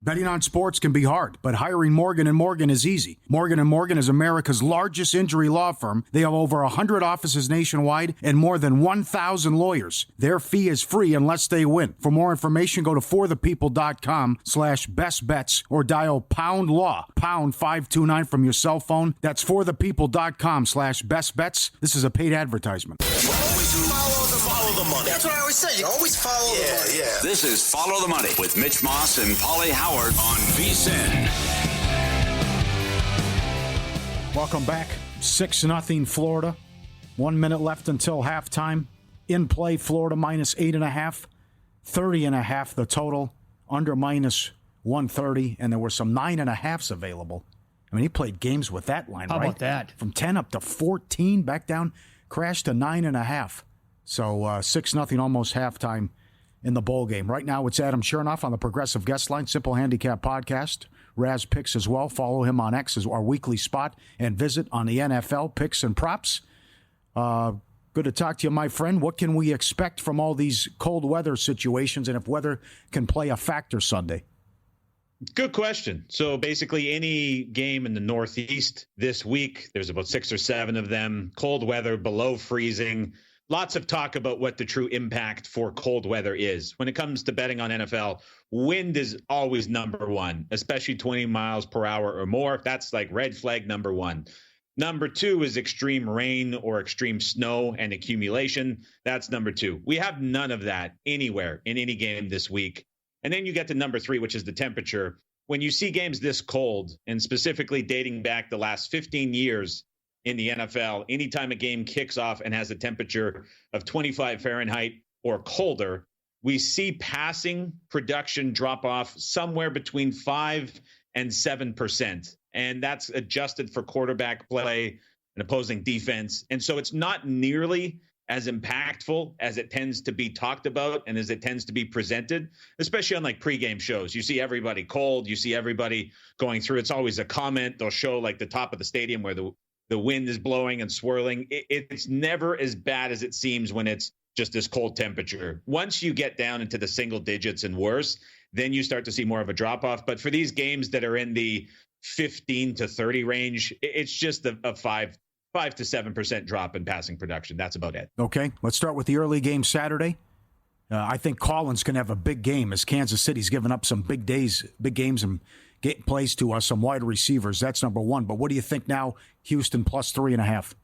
Betting on sports can be hard, but hiring Morgan & Morgan is easy. Morgan & Morgan is America's largest injury law firm. They have over 100 offices nationwide and more than 1,000 lawyers. Their fee is free unless they win. For more information, go to forthepeople.com/bestbets or dial #law, #529 from your cell phone. That's forthepeople.com/bestbets. This is a paid advertisement. Follow the money. That's what I always say. You always follow the money. Yeah. This is Follow the Money with Mitch Moss and Pauly Howard on VSiN. Welcome back. 6-0 Florida. 1 minute left until halftime. In play, Florida -8.5. 30.5 the total. Under -130. And there were some 9.5s available. I mean, he played games with that line, How right? about that? From 10 up to 14, back down, crashed to 9.5. So 6-0 almost halftime in the bowl game. Right now it's Adam Chernoff on the Progressive Guest Line, Simple Handicap Podcast. Raz Picks as well. Follow him on X as our weekly spot and visit on the NFL Picks and Props. Good to talk to you, my friend. What can we expect from all these cold weather situations and if weather can play a factor Sunday? Good question. So basically any game in the Northeast this week, there's about 6 or 7 of them, cold weather, below freezing. Lots of talk about what the true impact for cold weather is. When it comes to betting on NFL, wind is always number one, especially 20 miles per hour or more. That's like red flag number one. Number 2 is extreme rain or extreme snow and accumulation. That's number 2. We have none of that anywhere in any game this week. And then you get to number 3, which is the temperature. When you see games this cold, and specifically dating back the last 15 years, in the NFL, anytime a game kicks off and has a temperature of 25 Fahrenheit or colder, we see passing production drop off somewhere between 5 and 7%. And that's adjusted for quarterback play and opposing defense. And so it's not nearly as impactful as it tends to be talked about and as it tends to be presented, especially on like pregame shows. You see everybody cold. You see everybody going through. It's always a comment. They'll show like the top of the stadium where the wind is blowing and swirling. It's never as bad as it seems when it's just this cold temperature. Once you get down into the single digits and worse, then you start to see more of a drop off. But for these games that are in the 15 to 30 range, it's just a 5 to 7% drop in passing production. That's about it. Okay, let's start with the early game Saturday. I think Collins can have a big game as Kansas City's given up some big games and plays to us, some wide receivers. That's number 1. But what do you think now, Houston plus 3.5?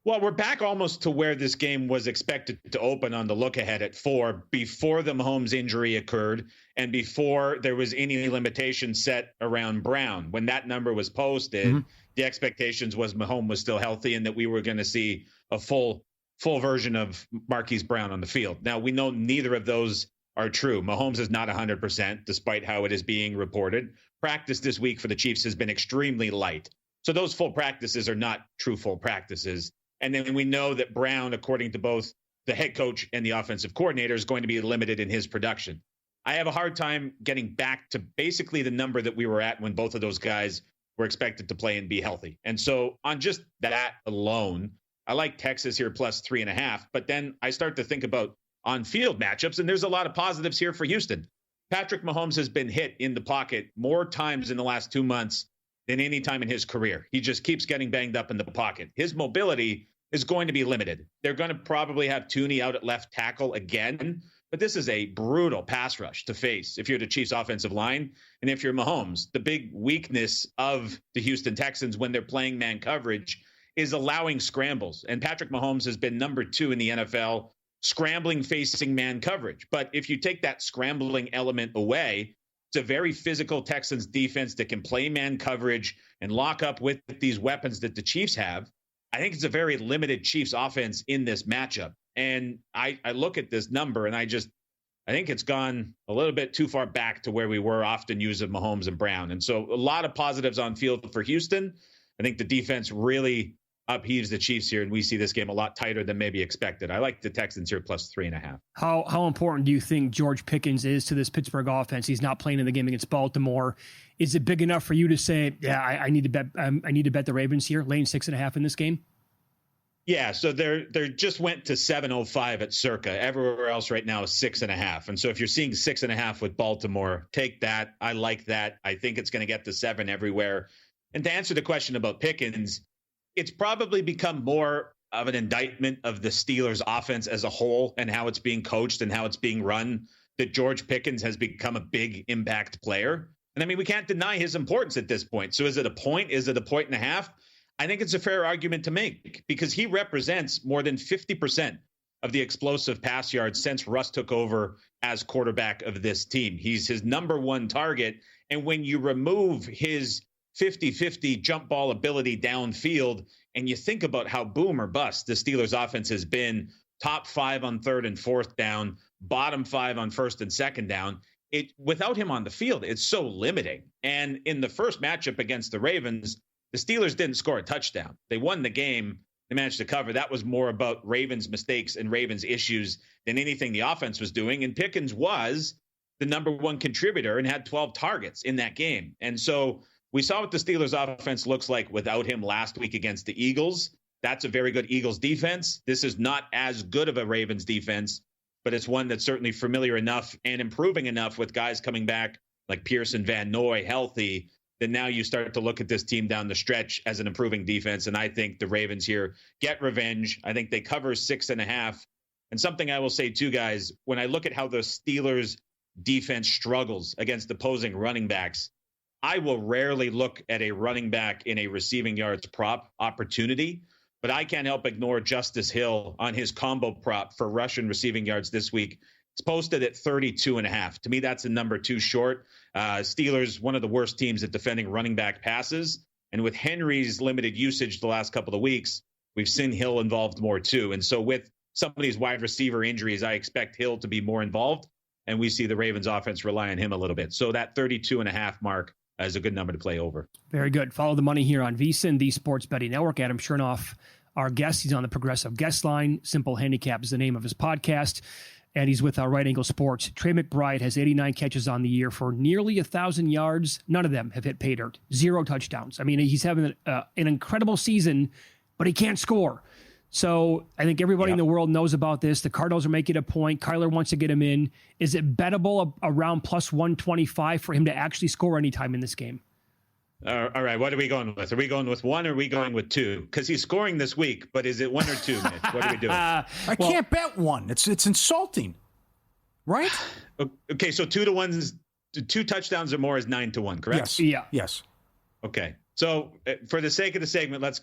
Well, we're back almost to where this game was expected to open on the look ahead at 4 before the Mahomes injury occurred and before there was any limitation set around Brown. When that number was posted, the expectations was Mahomes was still healthy and that we were going to see a full version of Marquise Brown on the field. Now, we know neither of those are true. Mahomes is not 100%, despite how it is being reported. Practice this week for the Chiefs has been extremely light. So those full practices are not true full practices. And then we know that Brown, according to both the head coach and the offensive coordinator, is going to be limited in his production. I have a hard time getting back to basically the number that we were at when both of those guys were expected to play and be healthy. And so on just that alone, I like Texas here plus 3.5. But then I start to think about on-field matchups, and there's a lot of positives here for Houston. Patrick Mahomes has been hit in the pocket more times in the last 2 months than any time in his career. He just keeps getting banged up in the pocket. His mobility is going to be limited. They're going to probably have Tooney out at left tackle again, but this is a brutal pass rush to face if you're the Chiefs offensive line and if you're Mahomes. The big weakness of the Houston Texans when they're playing man coverage is allowing scrambles. And Patrick Mahomes has been number 2 in the NFL scrambling facing man coverage. But if you take that scrambling element away, it's a very physical Texans defense that can play man coverage and lock up with these weapons that the Chiefs have. I think it's a very limited Chiefs offense in this matchup. And I look at this number and I think it's gone a little bit too far back to where we were often using Mahomes and Brown. And so a lot of positives on field for Houston. I think the defense really upheaves the Chiefs here, and we see this game a lot tighter than maybe expected. I like the Texans here plus 3.5. How important do you think George Pickens is to this Pittsburgh offense? He's not playing in the game against Baltimore. Is it big enough for you to say, yeah, I need to bet the Ravens here, laying 6.5 in this game? Yeah, so they're just went to 705 at Circa. Everywhere else right now is 6.5. And so if you're seeing 6.5 with Baltimore, take that. I like that. I think it's going to get to 7 everywhere. And to answer the question about Pickens, it's probably become more of an indictment of the Steelers' offense as a whole and how it's being coached and how it's being run that George Pickens has become a big impact player. And I mean, we can't deny his importance at this point. So is it a point? Is it a point and a half? I think it's a fair argument to make because he represents more than 50% of the explosive pass yards since Russ took over as quarterback of this team. He's his number one target. And when you remove his 50-50 jump ball ability downfield, and you think about how boom or bust the Steelers offense has been, top 5 on 3rd and 4th down, bottom 5 on 1st and 2nd down, without him on the field, it's so limiting. And in the first matchup against the Ravens, the Steelers didn't score a touchdown. They won the game. They managed to cover. That was more about Ravens' mistakes and Ravens' issues than anything the offense was doing. And Pickens was the number one contributor and had 12 targets in that game. And so we saw what the Steelers' offense looks like without him last week against the Eagles. That's a very good Eagles defense. This is not as good of a Ravens defense, but it's one that's certainly familiar enough and improving enough with guys coming back like Pearson, Van Noy, healthy, that now you start to look at this team down the stretch as an improving defense. And I think the Ravens here get revenge. I think they cover 6.5. And something I will say too, guys, when I look at how the Steelers defense struggles against opposing running backs, I will rarely look at a running back in a receiving yards prop opportunity, but I can't help ignore Justice Hill on his combo prop for Russian receiving yards this week. It's posted at 32.5. To me, that's a number too short. Steelers, one of the worst teams at defending running back passes. And with Henry's limited usage the last couple of weeks, we've seen Hill involved more too. And so with some of these wide receiver injuries, I expect Hill to be more involved. And we see the Ravens offense rely on him a little bit. So that 32.5 mark is a good number to play over. Very good. Follow the money here on VSiN, the Sports Betting Network. Adam Chernoff, our guest. He's on the Progressive Guest Line. Simple Handicap is the name of his podcast. And he's with Right Angle Sports. Trey McBride has 89 catches on the year for nearly 1,000 yards. None of them have hit pay dirt. 0 touchdowns. I mean, he's having an incredible season, but he can't score. So I think everybody in the world knows about this. The Cardinals are making a point. Kyler wants to get him in. Is it bettable around plus 125 for him to actually score anytime in this game? All right. What are we going with? Are we going with 1 or are we going with 2? Because he's scoring this week, but is it 1 or 2, Mitch? What are we doing? I can't bet 1. It's insulting, right? Okay, so 2 to 1's 2 touchdowns or more is 9-1, correct? Yes. Yeah. Yes. Okay. So for the sake of the segment, let's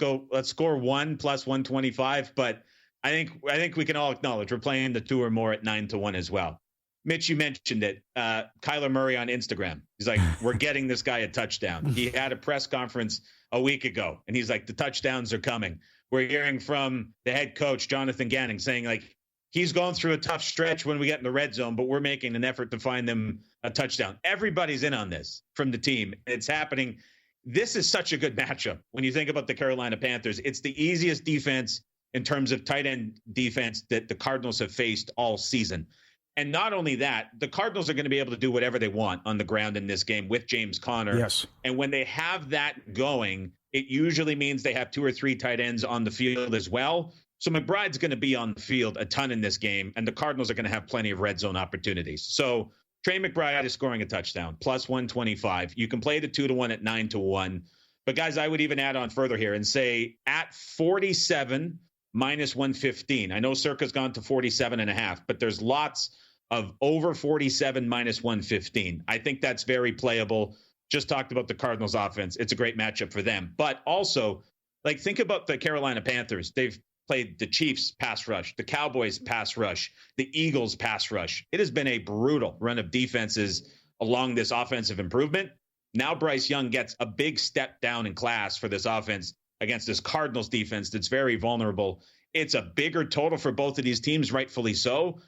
score 1 plus 125. But I think we can all acknowledge we're playing the 2 or more at 9-1 as well. Mitch, you mentioned it. Kyler Murray on Instagram. He's like, we're getting this guy a touchdown. He had a press conference a week ago, and he's like, the touchdowns are coming. We're hearing from the head coach, Jonathan Gannon, saying, like, he's going through a tough stretch when we get in the red zone, but we're making an effort to find them a touchdown. Everybody's in on this from the team. It's happening. This is such a good matchup. When you think about the Carolina Panthers, it's the easiest defense in terms of tight end defense that the Cardinals have faced all season. And not only that, the Cardinals are going to be able to do whatever they want on the ground in this game with James Conner. Yes. And when they have that going, it usually means they have 2 or 3 tight ends on the field as well. So McBride's going to be on the field a ton in this game, and the Cardinals are going to have plenty of red zone opportunities. So Trey McBride is scoring a touchdown, plus 125. You can play the 2 to 1 at 9-1. But guys, I would even add on further here and say at 47 minus 115. I know Circa's gone to 47.5, but there's lots of over 47 minus 115. I think that's very playable. Just talked about the Cardinals offense. It's a great matchup for them. But also, like, think about the Carolina Panthers. They've played the Chiefs pass rush, the Cowboys pass rush, the Eagles pass rush. It has been a brutal run of defenses along this offensive improvement. Now Bryce Young gets a big step down in class for this offense against this Cardinals defense that's very vulnerable. It's a bigger total for both of these teams, rightfully so.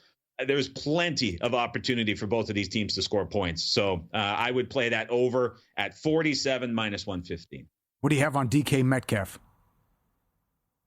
There's plenty of opportunity for both of these teams to score points. So I would play that over at 47 minus 115. What do you have on DK Metcalf?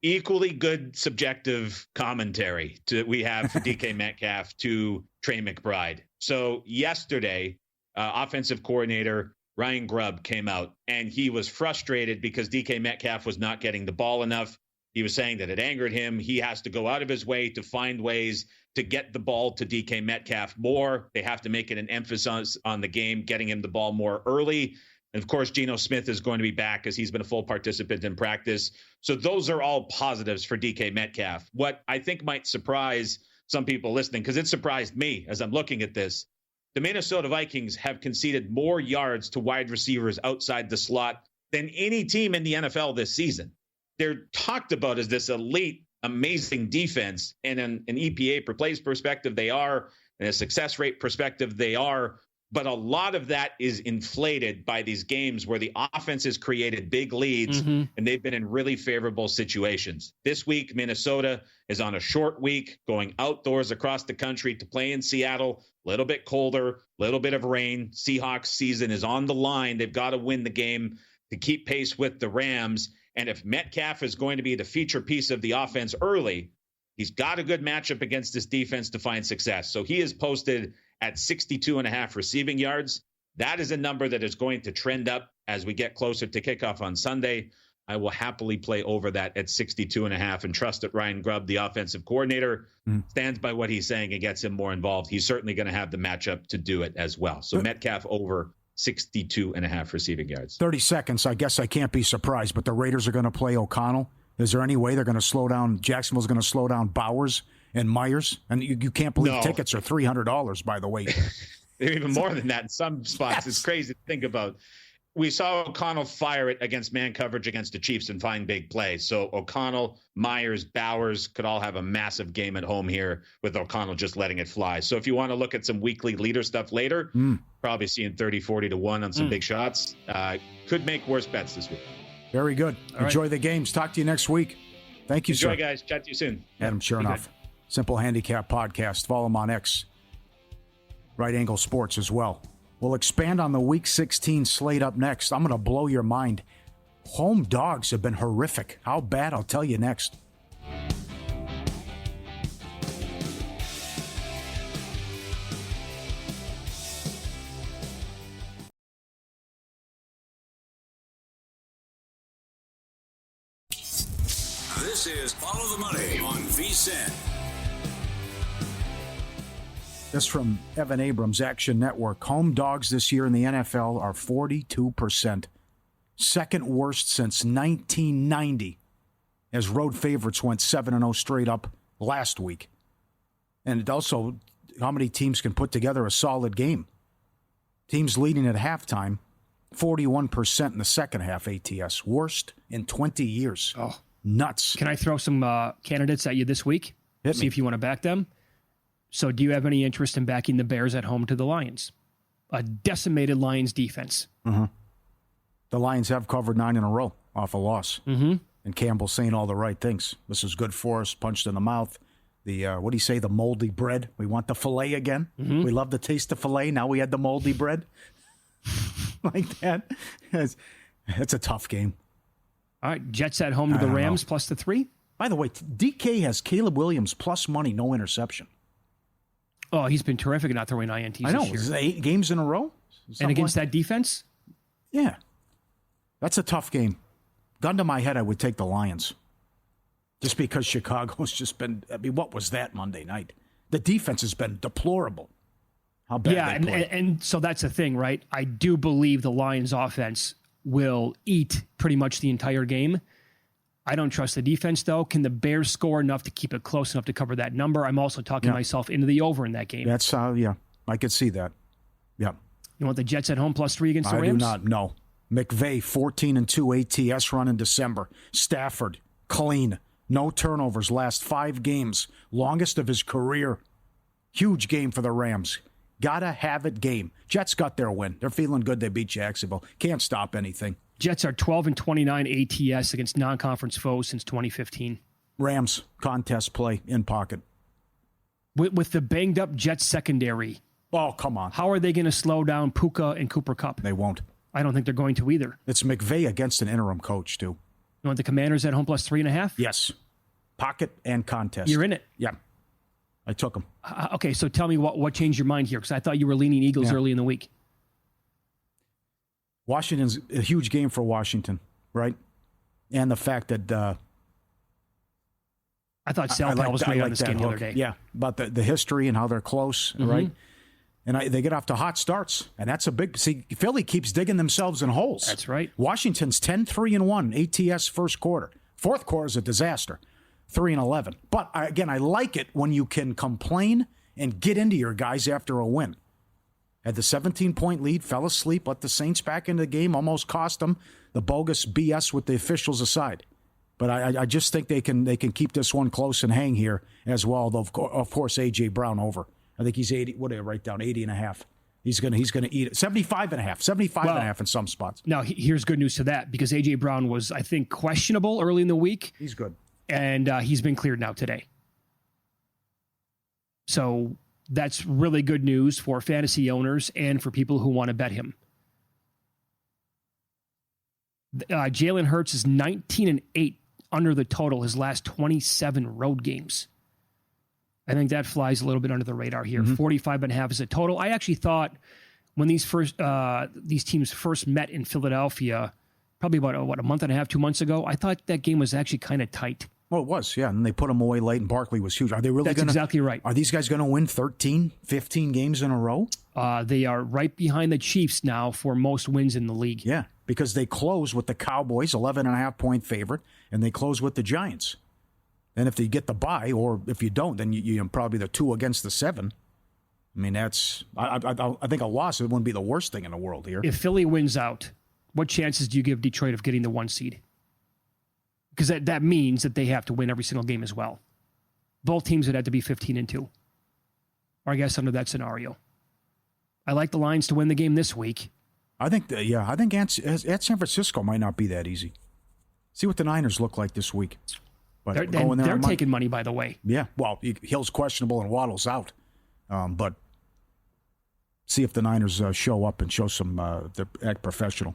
Equally good subjective commentary we have for DK Metcalf to Trey McBride. So yesterday, offensive coordinator Ryan Grubb came out, and he was frustrated because DK Metcalf was not getting the ball enough. He was saying that it angered him. He has to go out of his way to find ways to get the ball to DK Metcalf more. They have to make it an emphasis on the game, getting him the ball more early. And of course, Geno Smith is going to be back because he's been a full participant in practice. So those are all positives for DK Metcalf. What I think might surprise some people listening, because it surprised me as I'm looking at this, the Minnesota Vikings have conceded more yards to wide receivers outside the slot than any team in the NFL this season. They're talked about as this elite, amazing defense, and an EPA per plays perspective, they are, and a success rate perspective, they are. But a lot of that is inflated by these games where the offense has created big leads and they've been in really favorable situations. This week, Minnesota is on a short week, going outdoors across the country to play in Seattle. A little bit colder, a little bit of rain. Seahawks season is on the line. They've got to win the game to keep pace with the Rams. And if Metcalf is going to be the feature piece of the offense early, he's got a good matchup against this defense to find success. So he is posted at 62.5 receiving yards. That is a number that is going to trend up as we get closer to kickoff on Sunday. I will happily play over that at 62.5 and trust that Ryan Grubb, the offensive coordinator, stands by what he's saying and gets him more involved. He's certainly going to have the matchup to do it as well. So Metcalf over 62.5 receiving yards. 30 seconds. I guess I can't be surprised, but the Raiders are going to play O'Connell. Is there any way they're going to slow down? Jacksonville's going to slow down Bowers and Myers? And you can't believe tickets are $300, by the way. They're even more than that in some spots. Yes. It's crazy to think about. We saw O'Connell fire it against man coverage against the Chiefs and find big plays. So O'Connell, Myers, Bowers could all have a massive game at home here with O'Connell just letting it fly. So if you want to look at some weekly leader stuff later, probably seeing 30, 40 to 1 on some big shots. Could make worse bets this week. Very good. Enjoy the games. Talk to you next week. Thank you, sir. Enjoy, guys. Chat to you soon. Adam Chernoff, Simple Handicap Podcast. Follow him on X. Right Angle Sports as well. We'll expand on the Week 16 slate up next. I'm going to blow your mind. Home dogs have been horrific. How bad? I'll tell you next. This is Follow the Money on VSiN. This from Evan Abrams, Action Network. Home dogs this year in the NFL are 42%. Second worst since 1990, as road favorites went 7-0 straight up last week. And it also, how many teams can put together a solid game? Teams leading at halftime, 41% in the second half ATS. Worst in 20 years. Oh. Nuts. Can I throw some candidates at you this week? See if you want to back them. So do you have any interest in backing the Bears at home to the Lions? A decimated Lions defense. The Lions have covered 9 in a row off a loss. And Campbell's saying all the right things. This is good for us. Punched in the mouth. The, what do you say, the moldy bread? We want the filet again. We love the taste of filet. Now we had the moldy bread. Like that. It's a tough game. All right, Jets at home to the Rams plus the 3. By the way, DK has Caleb Williams plus money, no interception. Oh, he's been terrific at not throwing INTs I know. this year. Is it 8 games in a row? And against that defense? Yeah. That's a tough game. Gun to my head, I would take the Lions. Just because Chicago's just been, I mean, what was that Monday night? The defense has been deplorable. How bad they play. And so that's the thing, right? I do believe the Lions offense will eat pretty much the entire game. I don't trust the defense, though. Can the Bears score enough to keep it close enough to cover that number? I'm also talking myself into the over in that game. That's how, I could see that. Yeah. You want the Jets at home plus 3 against the Rams? I do not, no. McVay, 14-2 ATS run in December. Stafford, clean. No turnovers last 5 games. Longest of his career. Huge game for the Rams. Gotta have it game. Jets got their win. They're feeling good. They beat Jacksonville. Can't stop anything. Jets are 12-29 ATS against non-conference foes since 2015. Rams, contest play, in pocket. With the banged-up Jets secondary. Oh, come on. How are they going to slow down Puka and Cooper Kupp? They won't. I don't think they're going to either. It's McVay against an interim coach, too. You want the Commanders at home plus 3.5? Yes. Pocket and contest. You're in it? Yeah. I took them. Okay, so tell me what changed your mind here, because I thought you were leaning Eagles early in the week. Washington's a huge game for Washington, right? And the fact that I thought Sal Pal was great on this game the other day. Yeah, about the history and how they're close, right? And they get off to hot starts, and that's a big. See, Philly keeps digging themselves in holes. That's right. Washington's 10-3-1 ATS first quarter. Fourth quarter is a disaster, 3-11. But again, I like it when you can complain and get into your guys after a win. Had the 17-point lead, fell asleep, let the Saints back into the game, almost cost them. The bogus BS with the officials aside. But I just think they can keep this one close and hang here as well. Though of course A.J. Brown over. I think he's 80. What did I write down? 80.5. He's gonna eat it. 75.5. 75.5 in some spots. Now here's good news to that because A.J. Brown was I think questionable early in the week. He's good, and he's been cleared now today. So that's really good news for fantasy owners and for people who want to bet him. Jalen Hurts is 19-8 under the total his last 27 road games. I think that flies a little bit under the radar here. 45.5 is a total. I actually thought when these teams first met in Philadelphia, probably about a month and a half, 2 months ago, I thought that game was actually kind of tight. Well, it was, yeah. And they put them away late, and Barkley was huge. Are they really going to? That's exactly right. Are these guys going to win 13, 15 games in a row? They are right behind the Chiefs now for most wins in the league. Yeah, because they close with the Cowboys, 11.5-point favorite, and they close with the Giants. And if they get the bye, or if you don't, then you're probably the 2 against the 7. I mean, that's I think a loss, it wouldn't be the worst thing in the world here. If Philly wins out, what chances do you give Detroit of getting the 1 seed? Because that means that they have to win every single game as well. Both teams would have to be 15-2. Or I guess under that scenario. I like the Lions to win the game this week. I think at San Francisco might not be that easy. See what the Niners look like this week. But they're taking money, by the way. Yeah, well, Hill's questionable and Waddle's out. But see if the Niners show up and show some act professional.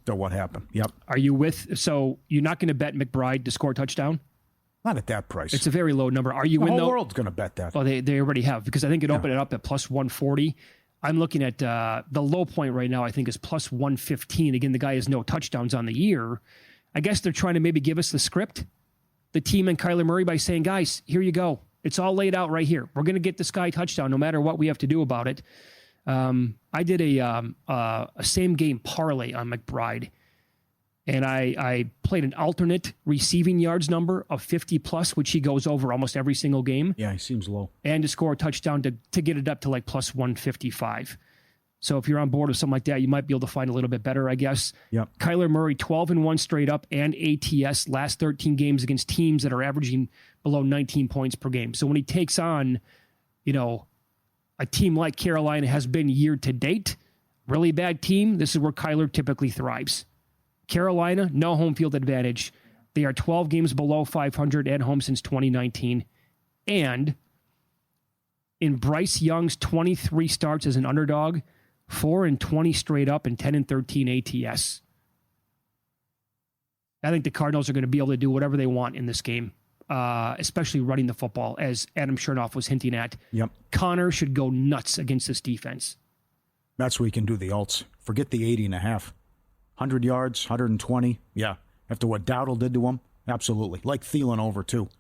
To what happened. Yep. Are you so you're not going to bet McBride to score a touchdown? Not at that price. It's a very low number. Are you the in whole world's going to bet that. Oh, they already have, because I think it opened it up at plus 140. I'm looking at the low point right now, I think, is plus 115. Again, the guy has no touchdowns on the year. I guess they're trying to maybe give us the script, the team and Kyler Murray, by saying, guys, here you go. It's all laid out right here. We're going to get this guy touchdown no matter what we have to do about it. I did a same game parlay on McBride, and I played an alternate receiving yards number of 50 plus, which he goes over almost every single game. Yeah, he seems low. And to score a touchdown to get it up to like plus 155. So if you're on board with something like that, you might be able to find a little bit better, I guess. Yep. Kyler Murray, 12-1 straight up and ATS last 13 games against teams that are averaging below 19 points per game. So when he takes on, a team like Carolina has been year to date, really bad team, this is where Kyler typically thrives. Carolina, no home field advantage. They are 12 games below 500 at home since 2019. And in Bryce Young's 23 starts as an underdog, 4-20 straight up and 10-13 ATS. I think the Cardinals are going to be able to do whatever they want in this game. Especially running the football, as Adam Chernoff was hinting at. Yep. Connor should go nuts against this defense. That's where you can do the alts. Forget the 80.5. 100 yards, 120. Yeah. After what Dowdle did to him, absolutely. Like Thielen over, too,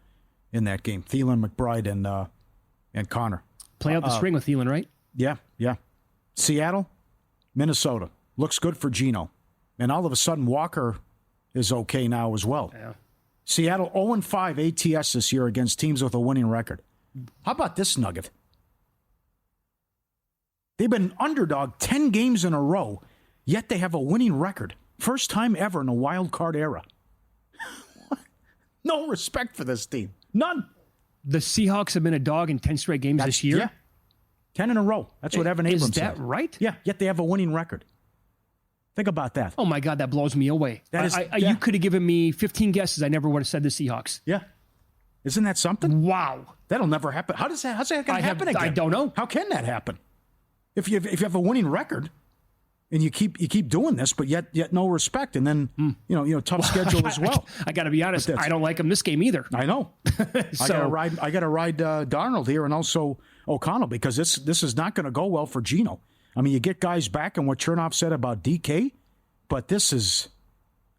in that game. Thielen, McBride, and Connor. Play out the string with Thielen, right? Yeah. Seattle, Minnesota. Looks good for Geno. And all of a sudden, Walker is okay now as well. Yeah. Seattle 0-5 ATS this year against teams with a winning record. How about this nugget? They've been underdog 10 games in a row, yet they have a winning record. First time ever in a wild card era. No respect for this team. None. The Seahawks have been a dog in 10 straight games this year? Yeah. 10 in a row. That's what Evan Abrams said. Is that right? Yeah, yet they have a winning record. Think about that. Oh, my God, that blows me away. You could have given me 15 guesses. I never would have said the Seahawks. Yeah. Isn't that something? Wow. That'll never happen. How's that going to happen again? I don't know. How can that happen? If you have a winning record and you keep doing this, but yet no respect, and then tough schedule as well. I got to be honest. I don't like him this game either. I know. I got to ride Darnold here and also O'Connell, because this is not going to go well for Geno. I mean, you get guys back, and what Chernoff said about DK, but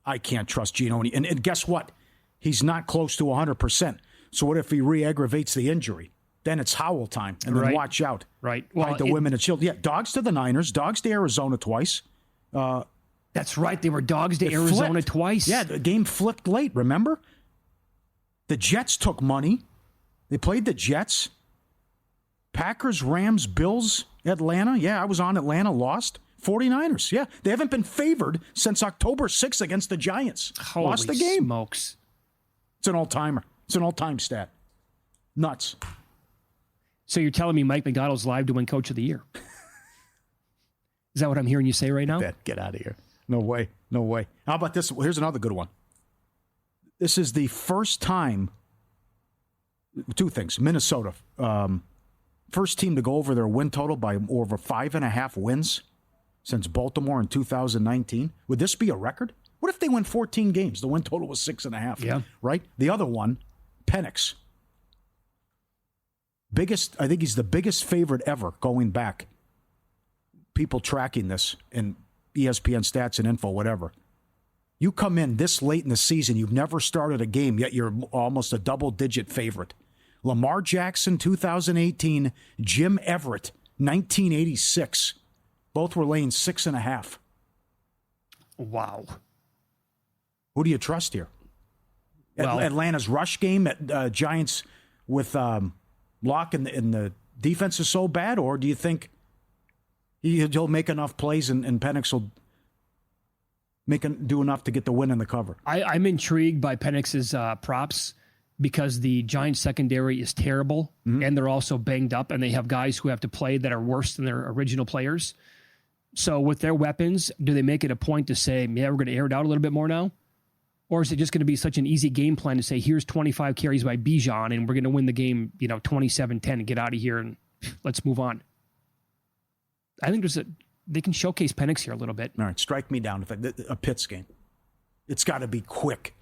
I can't trust Geno. And guess what? He's not close to 100%. So what if he re-aggravates the injury? Then it's Howell time, and then watch out. Right. Hide the women and shield. Yeah, dogs to the Niners, dogs to Arizona twice. That's right. They were dogs to Arizona flipped. twice. Yeah, the game flipped late, remember? The Jets took money. They played the Jets. Packers, Rams, Bills, Atlanta. Yeah, I was on Atlanta, lost. 49ers. Yeah, they haven't been favored since October 6th against the Giants. Lost the game. Smokes. It's an all-timer. It's an all-time stat. Nuts. So you're telling me Mike McDonald's live to win Coach of the Year? Is that what I'm hearing you say right now? Get out of here. No way. No way. How about this? Here's another good one. This is the first time, two things. Minnesota, first team to go over their win total by over 5.5 wins since Baltimore in 2019. Would this be a record? What if they win 14 games? The win total was 6.5. Yeah. Right? The other one, Penix. I think he's the biggest favorite ever going back. People tracking this in ESPN stats and info, whatever. You come in this late in the season, you've never started a game, yet you're almost a double-digit favorite. Lamar Jackson, 2018. Jim Everett, 1986. Both were laying 6.5. Wow. Who do you trust here? Well, Atlanta's rush game at Giants with Locke and the defense is so bad, or do you think he'll make enough plays and Penix will do enough to get the win and the cover? I'm intrigued by Penix's props because the Giants secondary is terrible, and they're also banged up, and they have guys who have to play that are worse than their original players. So with their weapons, do they make it a point to say, yeah, we're going to air it out a little bit more now? Or is it just going to be such an easy game plan to say, here's 25 carries by Bijan, and we're going to win the game, 27-10 and get out of here and let's move on? I think they can showcase Penix here a little bit. All right, strike me down. A Pitts game. It's got to be quick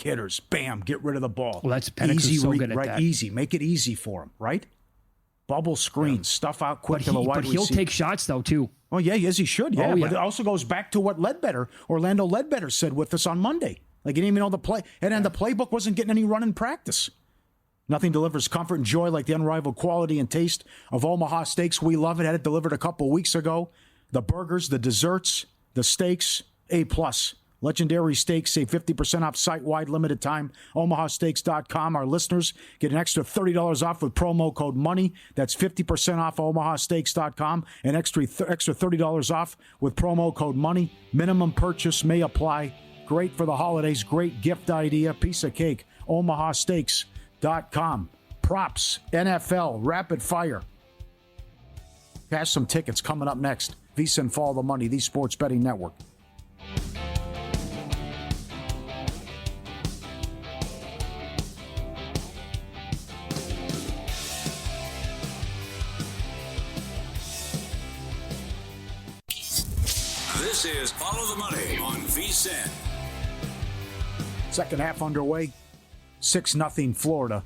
hitters. Bam, get rid of the ball. Well, that's Penix is so good at that. Easy, make it easy for him, right? Bubble screens, stuff out quick to the wide receiver. But he'll take shots, though, too. Oh, yeah, yes, he should, yeah. Oh, yeah. But it also goes back to what Orlando Ledbetter said with us on Monday. Like, he didn't even know the play. And then the playbook wasn't getting any run in practice. Nothing delivers comfort and joy like the unrivaled quality and taste of Omaha Steaks. We love it. Had it delivered a couple weeks ago. The burgers, the desserts, the steaks, A+. Legendary steaks, save 50% off site-wide limited time. OmahaSteaks.com. Our listeners get an extra $30 off with promo code MONEY. That's 50% off OmahaSteaks.com. An extra $30 off with promo code MONEY. Minimum purchase may apply. Great for the holidays. Great gift idea. Piece of cake. OmahaSteaks.com. Props. NFL. Rapid fire. Cash some tickets coming up next. VSiN Follow the Money, the Sports Betting Network. This is Follow the Money on VSiN. Second half underway. 6-0 Florida.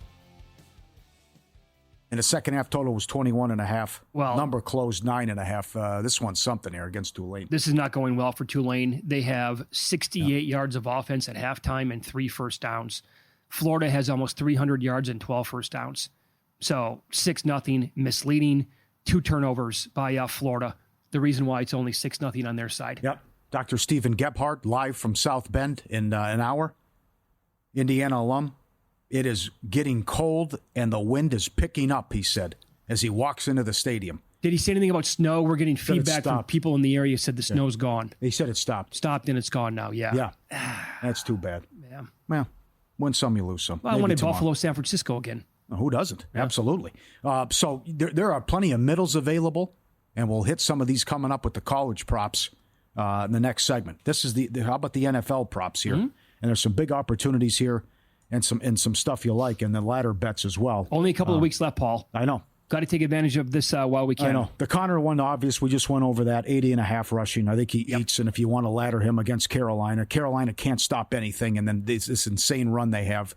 And the second half total was 21.5. Well, number closed 9.5. This one's something here against Tulane. This is not going well for Tulane. They have 68 yards of offense at halftime and 3 first downs. Florida has almost 300 yards and 12 first downs. So 6-0, misleading, 2 turnovers by Florida. The reason why it's only 6-0 on their side. Yep. Dr. Stephen Gebhardt, live from South Bend in an hour. Indiana alum. It is getting cold and the wind is picking up, he said, as he walks into the stadium. Did he say anything about snow? We're getting feedback from people in the area who said the snow's gone. He said it stopped. Stopped and it's gone now, yeah. Yeah. That's too bad. Yeah. Well, win some, you lose some. Well, I wanted Buffalo, San Francisco again. Who doesn't? Yeah. Absolutely. So there are plenty of middles available, and we'll hit some of these coming up with the college props in the next segment. This is how about the NFL props here? Mm-hmm. And there's some big opportunities here. And some stuff you like, and the ladder bets as well. Only a couple of weeks left, Paul. I know. Got to take advantage of this while we can. I know. The Connor one, obvious. We just went over that. 80.5 rushing. I think he eats, and if you want to ladder him against Carolina can't stop anything. And then this insane run they have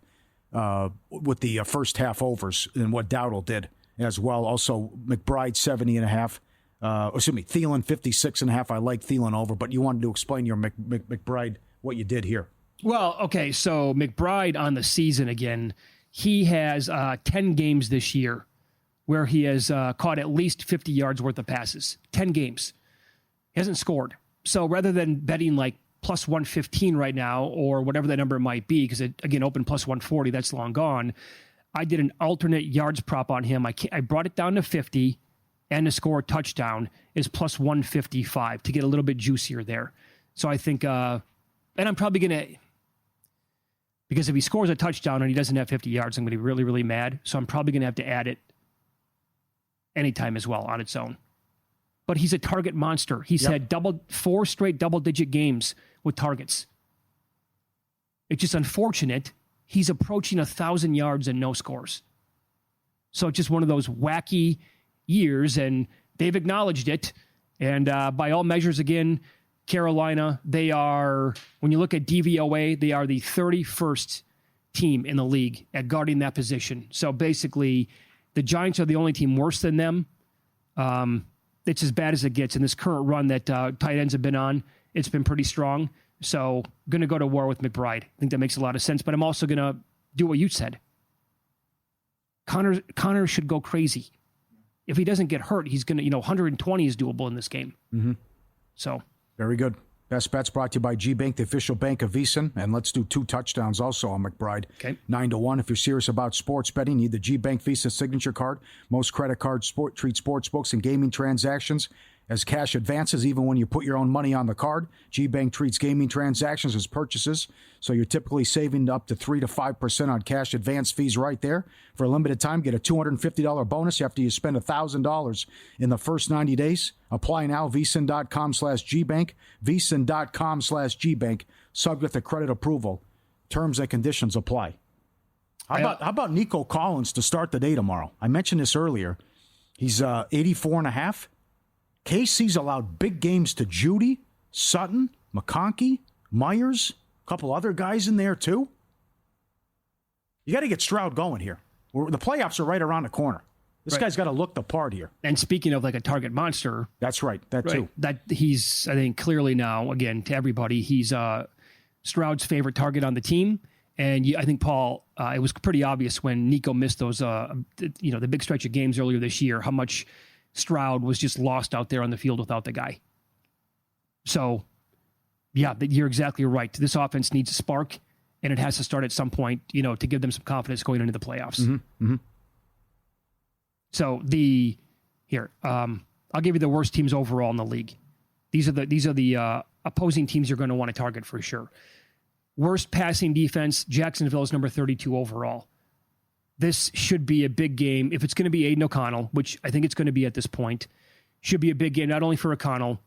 with the first half overs and what Dowdle did as well. Also, McBride 70.5. Thielen 56.5. I like Thielen over, but you wanted to explain your McBride what you did here. Well, okay, so McBride on the season again, he has 10 games this year where he has caught at least 50 yards worth of passes. 10 games. He hasn't scored. So rather than betting like plus 115 right now or whatever that number might be, because it, again, opened plus 140, that's long gone, I did an alternate yards prop on him. I brought it down to 50, and to score a touchdown is plus 155 to get a little bit juicier there. So I think, and I'm probably going to, because if he scores a touchdown and he doesn't have 50 yards, I'm going to be really, really mad. So I'm probably going to have to add it anytime as well on its own. But he's a target monster. He's had 4 straight double-digit games with targets. It's just unfortunate. He's approaching 1,000 yards and no scores. So it's just one of those wacky years, and they've acknowledged it. And by all measures, again, Carolina, they are, when you look at DVOA, they are the 31st team in the league at guarding that position. So basically, the Giants are the only team worse than them. It's as bad as it gets in this current run that tight ends have been on. It's been pretty strong. So going to go to war with McBride. I think that makes a lot of sense, but I'm also going to do what you said. Connor should go crazy. If he doesn't get hurt, he's going to, 120 is doable in this game. Mm-hmm. So. Very good. Best Bets brought to you by G-Bank, the official bank of VSiN. And let's do 2 touchdowns also on McBride. Okay. 9-1. If you're serious about sports betting, need the G-Bank Visa signature card. Most credit cards treat sports books and gaming transactions as cash advances, even when you put your own money on the card. G-Bank treats gaming transactions as purchases, so you're typically saving up to 3 to 5% on cash advance fees right there. For a limited time, get a $250 bonus after you spend $1,000 in the first 90 days. Apply now, vsin.com/gbank, vsin.com/gbank, subject to credit approval. Terms and conditions apply. How about Nico Collins to start the day tomorrow? I mentioned this earlier. He's 84.5. KC's allowed big games to Judy, Sutton, McConkey, Myers, a couple other guys in there too. You got to get Stroud going here. The playoffs are right around the corner. This guy's got to look the part here. And speaking of like a target monster. That's right. That too. That he's, I think, clearly now, again, to everybody, he's Stroud's favorite target on the team. And I think, Paul, it was pretty obvious when Nico missed those, the big stretch of games earlier this year, how much Stroud was just lost out there on the field without the guy. So, yeah, you're exactly right. This offense needs a spark, and it has to start at some point, to give them some confidence going into the playoffs. Mm-hmm. Mm-hmm. So I'll give you the worst teams overall in the league. These are the opposing teams you're going to want to target for sure. Worst passing defense, Jacksonville is number 32 overall. This should be a big game. If it's going to be Aiden O'Connell, which I think it's going to be at this point, should be a big game, not only for O'Connell,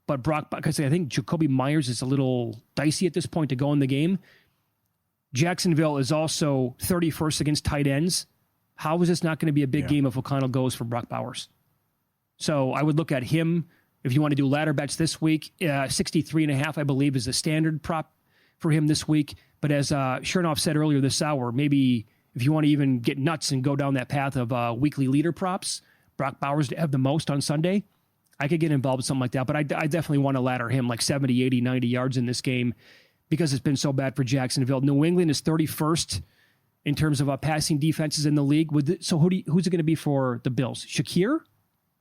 but Brock, because I think Jacoby Myers is a little dicey at this point to go in the game. Jacksonville is also 31st against tight ends. How is this not going to be a big game if O'Connell goes for Brock Bowers? So I would look at him if you want to do ladder bets this week. 63.5, I believe, is the standard prop for him this week. But as Chernoff said earlier this hour, maybe if you want to even get nuts and go down that path of weekly leader props, Brock Bowers to have the most on Sunday, I could get involved with something like that. But I definitely want to ladder him like 70, 80, 90 yards in this game because it's been so bad for Jacksonville. New England is 31st in terms of passing defenses in the league. So who's it going to be for the Bills? Shakir?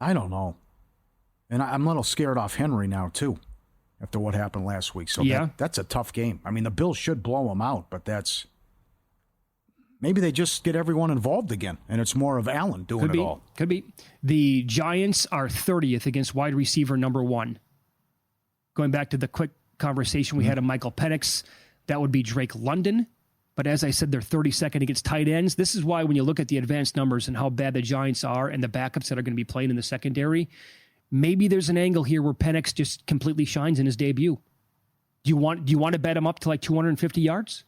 I don't know. And I'm a little scared off Henry now, too, after what happened last week. So that's a tough game. I mean, the Bills should blow them out, but that's... Maybe they just get everyone involved again, and it's more of Allen doing it all. Could be. The Giants are 30th against wide receiver number 1. Going back to the quick conversation we had of Michael Penix, that would be Drake London. But as I said, they're 32nd against tight ends. This is why when you look at the advanced numbers and how bad the Giants are and the backups that are going to be playing in the secondary, maybe there's an angle here where Penix just completely shines in his debut. Do you want to bet him up to like 250 yards?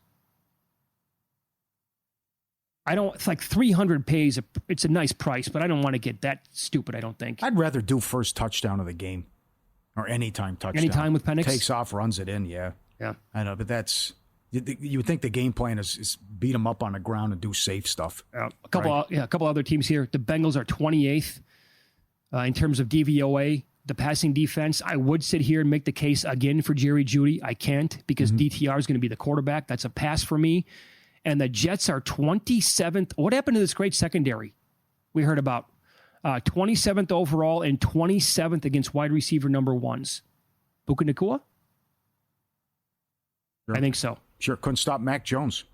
It's like 300 pays. It's a nice price, but I don't want to get that stupid, I don't think. I'd rather do first touchdown of the game or anytime touchdown. Anytime with Penix? Takes off, runs it in, yeah. I know, but that's... You would think the game plan is beat them up on the ground and do safe stuff. A couple other teams here. The Bengals are 28th in terms of DVOA. The passing defense, I would sit here and make the case again for Jerry Jeudy. I can't because DTR is going to be the quarterback. That's a pass for me. And the Jets are 27th. What happened to this great secondary we heard about? 27th overall and 27th against wide receiver number ones. Puka Nacua? Sure. I think so. Sure, couldn't stop Mac Jones.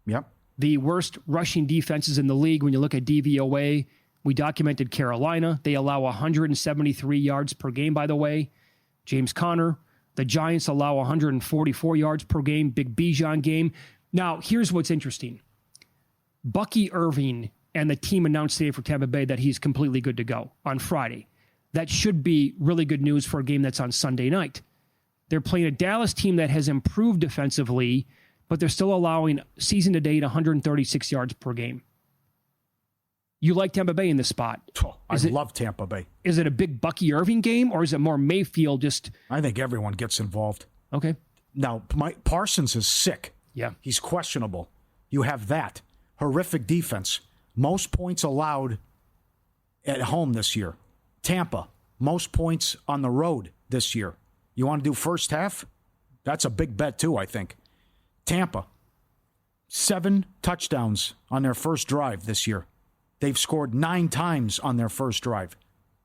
Yep. The worst rushing defenses in the league when you look at DVOA. We documented Carolina. They allow 173 yards per game, by the way. James Conner. The Giants allow 144 yards per game. Big Bijan game. Now, here's what's interesting. Bucky Irving and the team announced today for Tampa Bay that he's completely good to go on Friday. That should be really good news for a game that's on Sunday night. They're playing a Dallas team that has improved defensively, but they're still allowing season-to-date 136 yards per game. You like Tampa Bay in this spot. I love Tampa Bay. Is it a big Bucky Irving game, or is it more Mayfield just... I think everyone gets involved. Okay. Now, Parsons is sick. Yeah. He's questionable. You have that. Horrific defense. Most points allowed at home this year. Tampa, most points on the road this year. You want to do first half? That's a big bet too, I think. Tampa, 7 touchdowns on their first drive this year. They've scored 9 times on their first drive.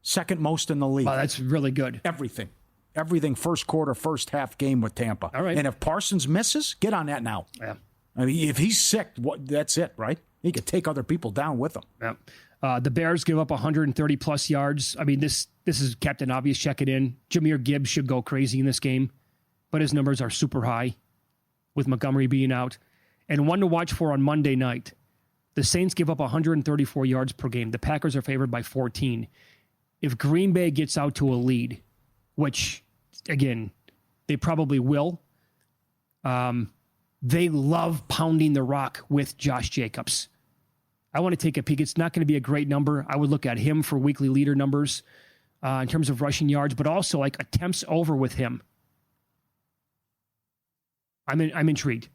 Second most in the league. Wow, that's really good. Everything. Everything first quarter, first half game with Tampa. All right. And if Parsons misses, get on that now. Yeah. I mean, if he's sick, that's it, right? He could take other people down with him. Yeah. The Bears give up 130-plus yards. I mean, this is Captain Obvious checking in. Jahmyr Gibbs should go crazy in this game, but his numbers are super high with Montgomery being out. And one to watch for on Monday night. The Saints give up 134 yards per game. The Packers are favored by 14. If Green Bay gets out to a lead, which, again, they probably will, they love pounding the rock with Josh Jacobs. I want to take a peek. It's not going to be a great number. I would look at him for weekly leader numbers in terms of rushing yards, but also like attempts over with him. I'm intrigued.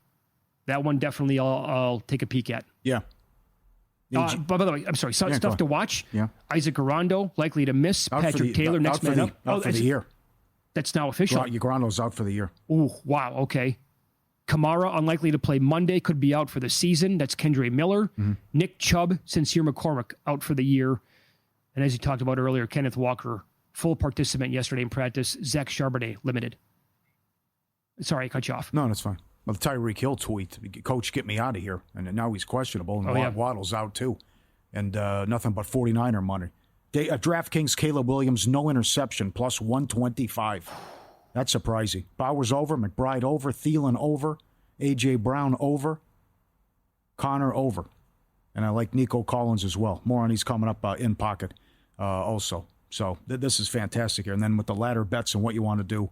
That one definitely I'll take a peek at. Yeah. But by the way, I'm sorry. Stuff to watch. Yeah. Isaac Garando likely to miss. Out Patrick Taylor next man up. Out for the year. That's now official. Garando's out for the year. Ooh, wow. Okay. Kamara unlikely to play Monday, could be out for the season. That's Kendre Miller. Mm-hmm. Nick Chubb, Sincere McCormick out for the year. And as you talked about earlier, Kenneth Walker, full participant yesterday in practice. Zach Charbonnet, limited. Sorry, I cut you off. No, that's fine. Well, the Tyreek Hill tweet, Coach, get me out of here. And now he's questionable. And Waddle's out too. And nothing but 49er money. DraftKings, Caleb Williams, no interception, plus 125. That's surprising. Bowers over, McBride over, Thielen over, A.J. Brown over, Connor over. And I like Nico Collins as well. More on he's coming up in pocket also. So this is fantastic here. And then with the ladder bets and what you want to do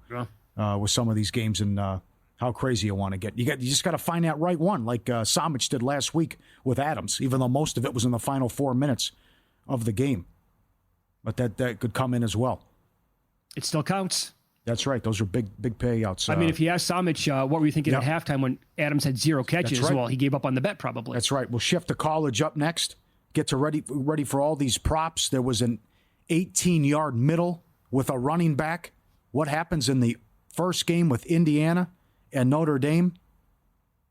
with some of these games and how crazy you want to get. You just got to find that right one, like Samich did last week with Adams, even though most of it was in the final 4 minutes of the game. But that could come in as well. It still counts. That's right. Those are big payouts. I mean, if you ask Samich, what were you thinking at halftime when Adams had 0 catches? Right. Well, he gave up on the bet probably. That's right. We'll shift to college up next. Get to ready for all these props. There was an 18-yard middle with a running back. What happens in the first game with Indiana and Notre Dame?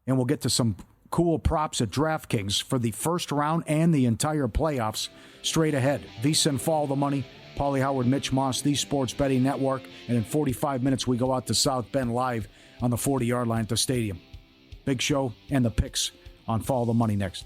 And we'll get to some cool props at DraftKings for the first round and the entire playoffs straight ahead. VSiN, Follow the Money. Pauly Howard, Mitch Moss, the Sports Betting Network. And in 45 minutes, we go out to South Bend live on the 40-yard line at the stadium. Big show and the picks on Follow the Money next.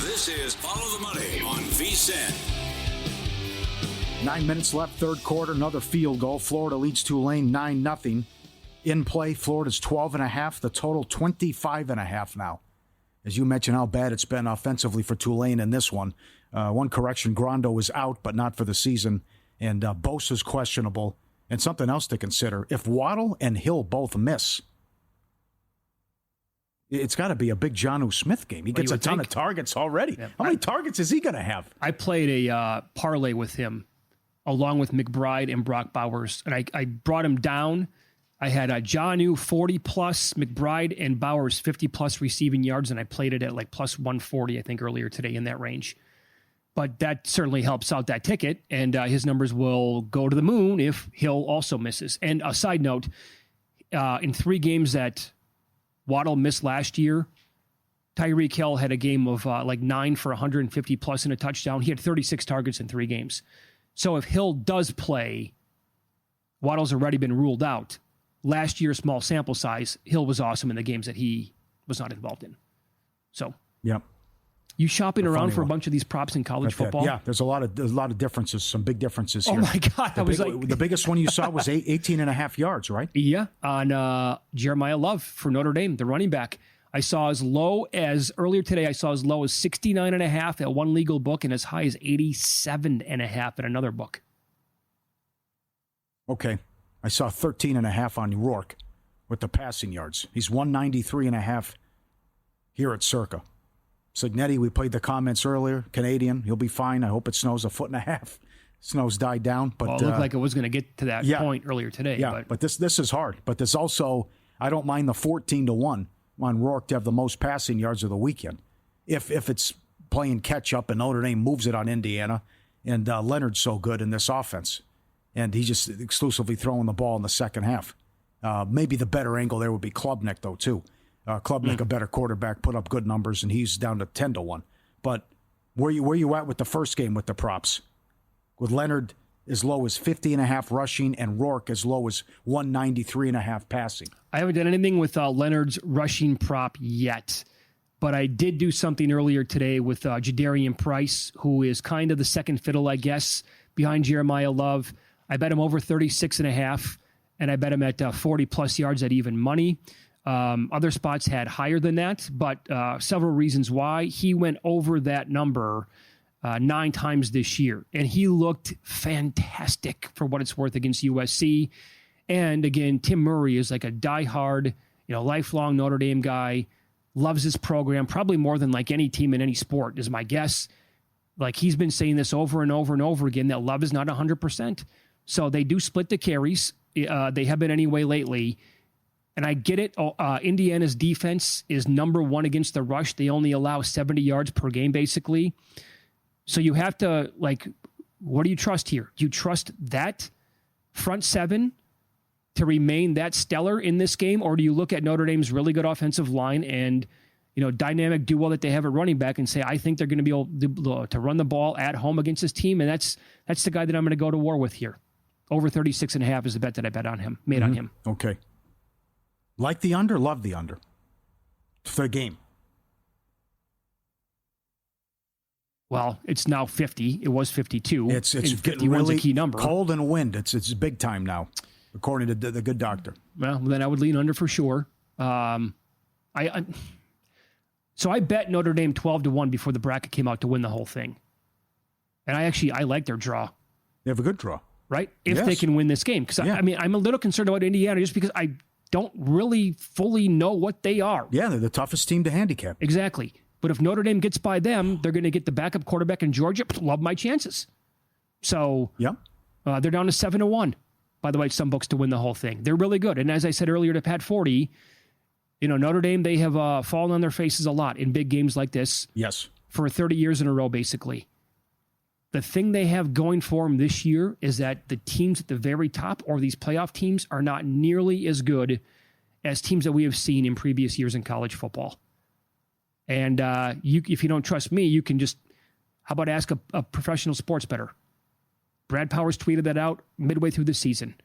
This is Follow the Money on VSiN. 9 minutes left, third quarter, another field goal. Florida leads Tulane 9-0. In play, Florida's 12.5. The total 25.5 now. As you mentioned how bad it's been offensively for Tulane in this one. One correction, Grando is out, but not for the season. And Bosa's questionable. And something else to consider. If Waddle and Hill both miss, it's got to be a big Jonnu Smith game. He gets a ton of targets already. Yeah. How many targets is he going to have? I played a parlay with him along with McBride and Brock Bowers. And I brought him down. I had Jonnu 40 plus, McBride and Bowers 50 plus receiving yards, and I played it at like plus 140, I think, earlier today in that range. But that certainly helps out that ticket, and his numbers will go to the moon if Hill also misses. And a side note, in 3 games that Waddle missed last year, Tyreek Hill had a game of like 9 for 150 plus and a touchdown. He had 36 targets in 3 games. So if Hill does play, Waddle's already been ruled out. Last year, small sample size, Hill was awesome in the games that he was not involved in. So, yep. You shopping around for a bunch of these props in college football? Yeah, there's a lot of differences, some big differences here. Oh my God. The biggest one you saw was 18 and a half yards, right? Yeah, on Jeremiah Love for Notre Dame, the running back. I saw as low as, earlier today, I saw as low as 69 and a half at one legal book and as high as 87 and a half at another book. Okay. I saw 13 and a half on Rourke with the passing yards. He's 193 and a half here at Circa. Signetti, we played the comments earlier. Canadian, he'll be fine. I hope it snows 1.5 feet. Snow's died down. But it looked like it was going to get to that point earlier today. Yeah, but this is hard. But there's also, I don't mind the 14-1 on Rourke to have the most passing yards of the weekend. If it's playing catch-up and Notre Dame moves it on Indiana, and Leonard's so good in this offense, and he's just exclusively throwing the ball in the second half. Maybe the better angle there would be Klubnik, though, too. Klubnik, a better quarterback, put up good numbers, and he's down to 10-1. But where you at with the first game with the props? With Leonard as low as 50.5 rushing and Rourke as low as 193.5 passing. I haven't done anything with Leonard's rushing prop yet, but I did do something earlier today with Jadarian Price, who is kind of the second fiddle, I guess, behind Jeremiah Love. I bet him over 36.5, and I bet him at 40-plus yards at even money. Other spots had higher than that, but several reasons why. He went over that number 9 times this year, and he looked fantastic for what it's worth against USC. And again, Tim Murray is like a diehard, lifelong Notre Dame guy, loves his program, probably more than like any team in any sport is my guess. Like he's been saying this over and over and over again, that Love is not 100%. So they do split the carries. They have been anyway lately. And I get it. Indiana's defense is number 1 against the rush. They only allow 70 yards per game, basically. So you have to, what do you trust here? You trust that front 7 to remain that stellar in this game? Or do you look at Notre Dame's really good offensive line and, dynamic duo that they have at running back and say, I think they're going to be able to run the ball at home against this team? And that's the guy that I'm going to go to war with here. Over 36.5 is the bet that I bet on him, made on him. Okay. Like the under, love the under for the game. Well, it's now 50. It was 52. It's 51's really a key number. Cold and wind. It's big time now, according to the good doctor. Well, then I would lean under for sure. So I bet Notre Dame 12-1 before the bracket came out to win the whole thing. And I like their draw. They have a good draw. Right? If they can win this game. Because, I'm a little concerned about Indiana just because I don't really fully know what they are. Yeah, they're the toughest team to handicap. Exactly. But if Notre Dame gets by them, they're going to get the backup quarterback in Georgia. Love my chances. So they're down to 7-1. By the way, some books to win the whole thing. They're really good. And as I said earlier to Pat 40, Notre Dame, they have fallen on their faces a lot in big games like this. Yes. For 30 years in a row, basically. The thing they have going for them this year is that the teams at the very top, or these playoff teams, are not nearly as good as teams that we have seen in previous years in college football. And if you don't trust me, you can just, how about ask a professional sports bettor? Brad Powers tweeted that out midway through the season.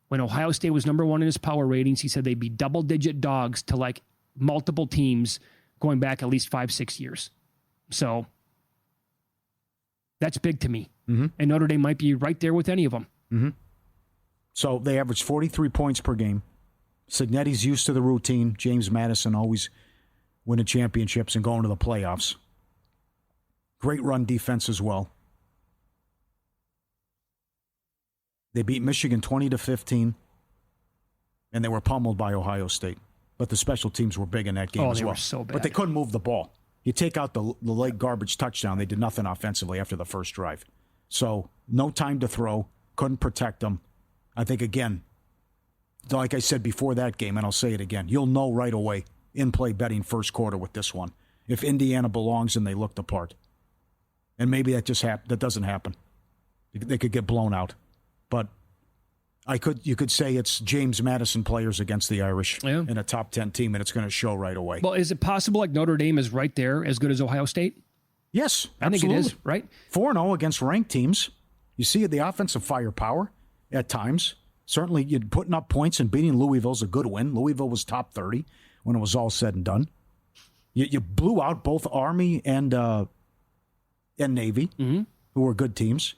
When Ohio State was number 1 in his power ratings, he said they'd be double-digit dogs to multiple teams going back at least 5-6 years. So that's big to me. Mm-hmm. And Notre Dame might be right there with any of them. Mm-hmm. So they average 43 points per game. Signetti's used to the routine. James Madison always winning championships and going to the playoffs. Great run defense as well. They beat Michigan 20-15, and they were pummeled by Ohio State. But the special teams were big in that game as well. Were so bad. But they couldn't move the ball. You take out the late garbage touchdown, they did nothing offensively after the first drive. So no time to throw. Couldn't protect them. I think, again, like I said before that game, and I'll say it again, you'll know right away, in-play betting first quarter with this one, if Indiana belongs and they look the part. And maybe that that doesn't happen. They could get blown out. But you could say it's James Madison players against the Irish in a top 10 team, and it's going to show right away. Well, is it possible like Notre Dame is right there, as good as Ohio State? Yes, absolutely. I think it is, right? 4-0 against ranked teams. You see the offensive firepower at times. Certainly, you're putting up points and beating Louisville's a good win. Louisville was top 30 when it was all said and done. You blew out both Army and Navy, who were good teams.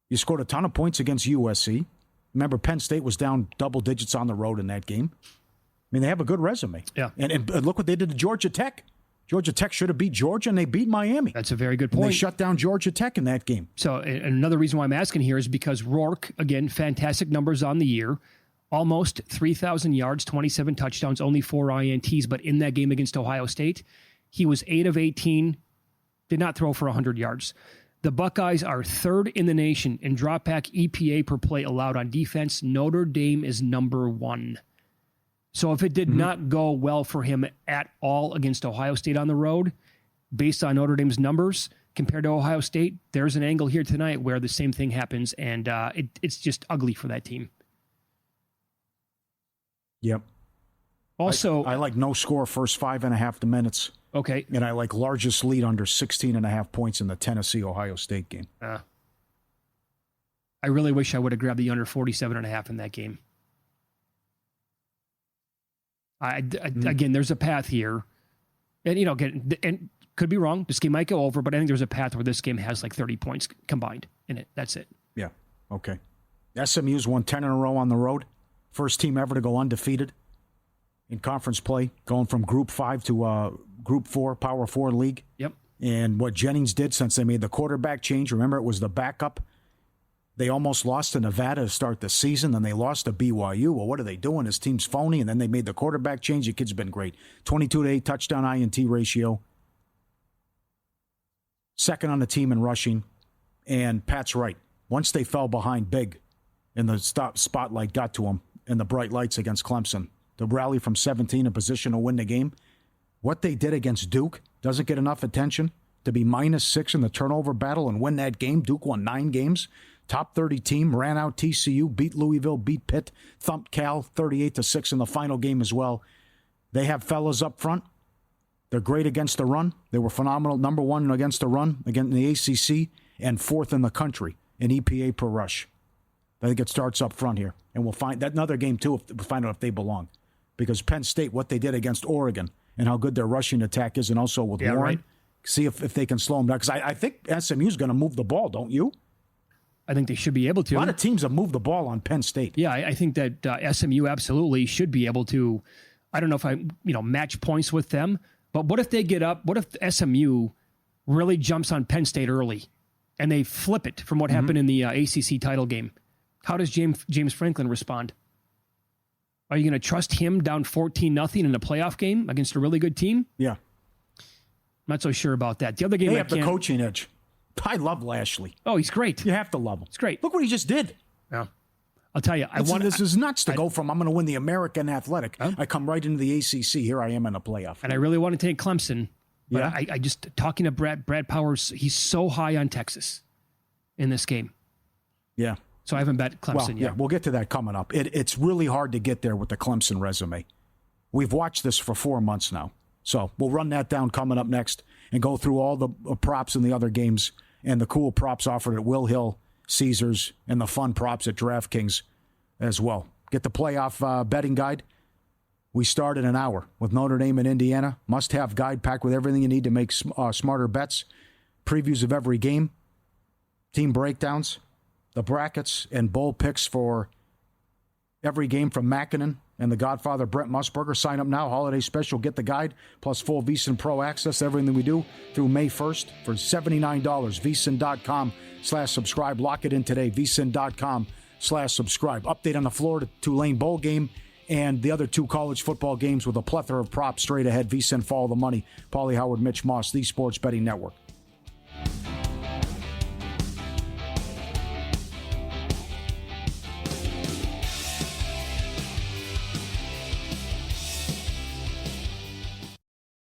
You scored a ton of points against USC. Remember, Penn State was down double digits on the road in that game. I mean, they have a good resume. Yeah. And look what they did to Georgia Tech. Georgia Tech should have beat Georgia, and they beat Miami. That's a very good point. And they shut down Georgia Tech in that game. So another reason why I'm asking here is because Rourke, again, fantastic numbers on the year. Almost 3,000 yards, 27 touchdowns, only 4 INTs. But in that game against Ohio State, he was 8 of 18, did not throw for 100 yards. The Buckeyes are third in the nation in drop-back EPA per play allowed on defense. Notre Dame is number 1. So if it did not go well for him at all against Ohio State on the road, based on Notre Dame's numbers compared to Ohio State, there's an angle here tonight where the same thing happens, and it's just ugly for that team. Yep. Also, I like no score first 5.5 minutes. Okay. And I like largest lead under 16.5 points in the Tennessee-Ohio State game. I really wish I would have grabbed the under 47.5 in that game. Again, there's a path here. And, and could be wrong. This game might go over, but I think there's a path where this game has like 30 points combined in it. That's it. Yeah. Okay. SMU's won 10 in a row on the road. First team ever to go undefeated in conference play, going from Group 5 to Group 4, Power 4 league. Yep. And what Jennings did since they made the quarterback change, remember it was the backup. They almost lost to Nevada to start the season, then they lost to BYU. Well, what are they doing? His team's phony, and then they made the quarterback change. The kid's been great. 22-8 touchdown INT ratio. Second on the team in rushing. And Pat's right. Once they fell behind big and the spotlight got to them and the bright lights against Clemson, the rally from 17 in position to win the game, what they did against Duke doesn't get enough attention. To be -6 in the turnover battle and win that game. Duke won 9 games. Top 30 team, ran out TCU, beat Louisville, beat Pitt, thumped Cal 38-6 in the final game as well. They have fellas up front. They're great against the run. They were phenomenal, number 1 against the run, again in the ACC, and 4th in the country in EPA per rush. I think it starts up front here. And we'll find that another game, too, we'll find out if they belong. Because Penn State, what they did against Oregon and how good their rushing attack is, and also with Warren, right. See if they can slow them down. Because I think SMU is going to move the ball, don't you? I think they should be able to. A lot of teams have moved the ball on Penn State. Yeah, I think that SMU absolutely should be able to. I don't know if I match points with them, but what if they get up? What if SMU really jumps on Penn State early and they flip it from what happened in the ACC title game? How does James Franklin respond? Are you going to trust him down 14-0 in a playoff game against a really good team? Yeah. I'm not so sure about that. The other game they have the coaching edge. I love Lashley. Oh, he's great. You have to love him. It's great. Look what he just did. Yeah. I'll tell you, this is nuts to go from I'm going to win the American Athletic. I come right into the ACC. Here I am in a playoff. And I really want to take Clemson. But I just, talking to Brad Powers, he's so high on Texas in this game. Yeah. So I haven't bet Clemson yet. Yeah, we'll get to that coming up. It's really hard to get there with the Clemson resume. We've watched this for 4 months now. So we'll run that down coming up next and go through all the props in the other games and the cool props offered at Will Hill, Caesars, and the fun props at DraftKings as well. Get the playoff betting guide. We start in an hour with Notre Dame and Indiana. Must-have guide packed with everything you need to make smarter bets. Previews of every game. Team breakdowns. The brackets and bowl picks for every game from Mackinnon and the Godfather Brent Musburger. Sign up now. Holiday special. Get the guide plus full VSiN Pro access. Everything we do through May 1st for $79. VSiN.com/subscribe. Lock it in today. VSiN.com/subscribe. Update on the Florida Tulane Bowl game and the other 2 college football games with a plethora of props straight ahead. VSiN, follow the money. Pauly Howard, Mitch Moss, the Sports Betting Network.